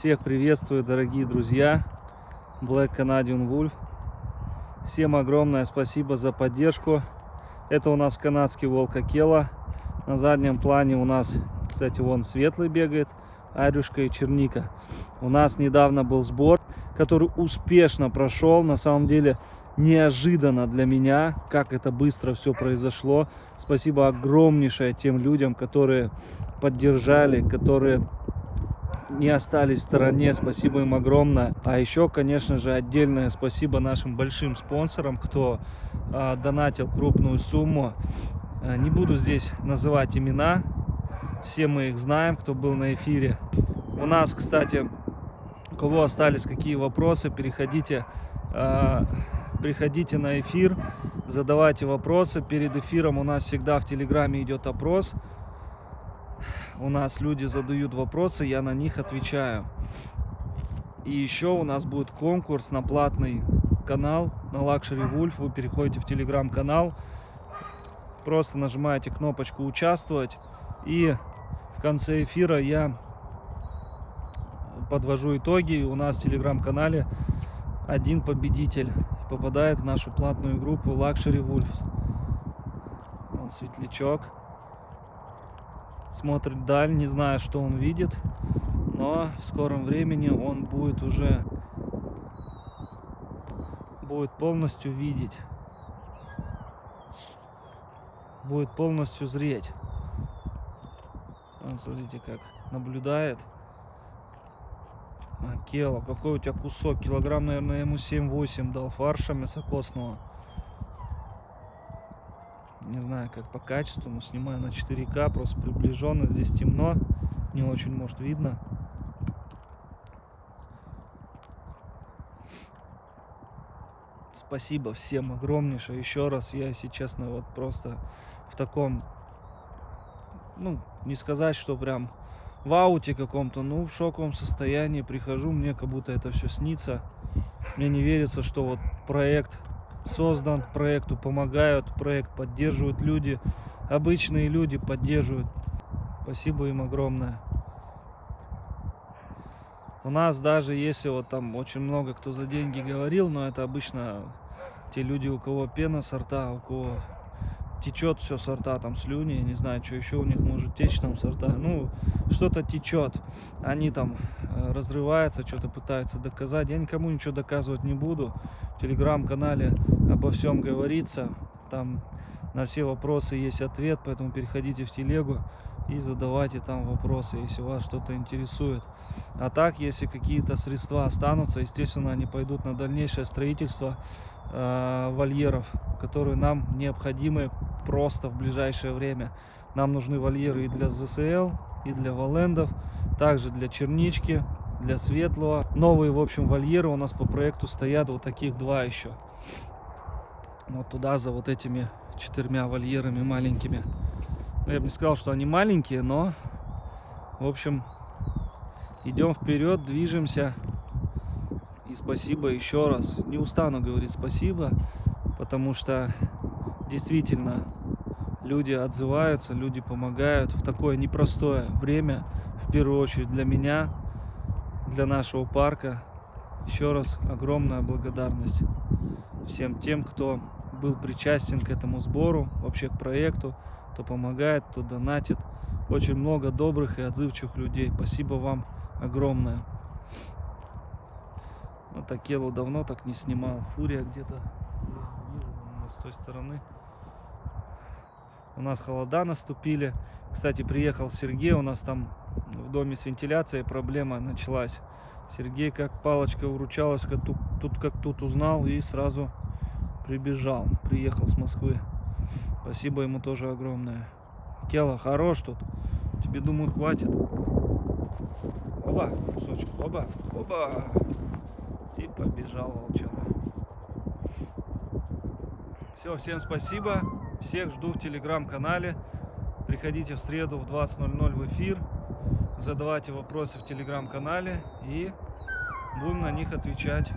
Всех приветствую, дорогие друзья. Black Canadian Wolf. Всем огромное спасибо за поддержку. Это у нас канадский волк Акела. На заднем плане у нас, кстати, вон светлый бегает, Арюшка и Черника. У нас недавно был сбор, который успешно прошел. На самом деле неожиданно для меня, как это быстро все произошло. Спасибо огромнейшее тем людям, которые поддержали, которые не остались в стороне. Спасибо им огромное. А еще, конечно же, отдельное спасибо нашим большим спонсорам, кто донатил крупную сумму. Не буду здесь называть имена, все мы их знаем, кто был на эфире. У нас, кстати, у кого остались какие вопросы, приходите на эфир, задавайте вопросы. Перед эфиром у нас всегда в Телеграме идет опрос. У нас люди задают вопросы, я на них отвечаю. И еще у нас будет конкурс на платный канал, на Luxury Wolf. Вы переходите в телеграм-канал, просто нажимаете кнопочку «Участвовать». И в конце эфира я подвожу итоги. У нас в телеграм-канале один победитель попадает в нашу платную группу Luxury Wolf. Вот светлячок. Смотрит вдаль, не знаю, что он видит, но в скором времени он будет полностью видеть, будет полностью зреть. Вот, смотрите, как наблюдает. Акела, какой у тебя кусок, килограмм, наверное, ему 7-8 дал фарша мясокосного. Не знаю, как по качеству, но снимаю на 4К, просто приближенно. Здесь темно, не очень, может, видно. Спасибо всем огромнейшее. Еще раз, я, если честно, вот просто в таком, не сказать, что прям в ауте каком-то, в шоковом состоянии прихожу, мне как будто это все снится. Мне не верится, что вот проект создан, проекту помогают, проект поддерживают люди, обычные люди поддерживают. Спасибо им огромное. У нас даже если вот там очень много кто за деньги говорил, но это обычно те люди, у кого пена со рта, у кого течет все со рта, там слюни, я не знаю, что еще у них может течь там со рта, что-то течет, они там разрываются, что-то пытаются доказать. Я никому ничего доказывать не буду. В телеграм-канале обо всем говорится, там на все вопросы есть ответ, поэтому переходите в телегу и задавайте там вопросы, если вас что-то интересует. А так, если какие-то средства останутся, естественно, они пойдут на дальнейшее строительство вольеров, которые нам необходимы просто в ближайшее время. Нам нужны вольеры и для ЗСЛ, и для валендов, также для чернички, для светлого. Новые, в общем, вольеры у нас по проекту стоят, вот таких два еще. Вот туда, за вот этими 4 вольерами маленькими. Я бы не сказал, что они маленькие, но, в общем, идем вперед, движемся. И спасибо еще раз. Не устану говорить спасибо, потому что действительно люди отзываются, люди помогают в такое непростое время. В первую очередь для меня, для нашего парка. Еще раз огромная благодарность всем тем, кто был причастен к этому сбору, вообще к проекту, кто помогает, кто донатит. Очень много добрых и отзывчивых людей. Спасибо вам огромное. Вот Акелу давно так не снимал. Фурия где-то с той стороны. У нас холода наступили. Кстати, приехал Сергей. У нас там в доме с вентиляцией проблема началась. Сергей как палочка выручалась, как тут узнал и сразу прибежал. Приехал с Москвы. Спасибо ему тоже огромное. Акела, хорош тут. Тебе, думаю, хватит. Оба, кусочек. Оба. И побежал волчара. Все, всем спасибо. Всех жду в телеграм-канале. Приходите в среду в 20:00 в эфир. Задавайте вопросы в телеграм-канале и будем на них отвечать.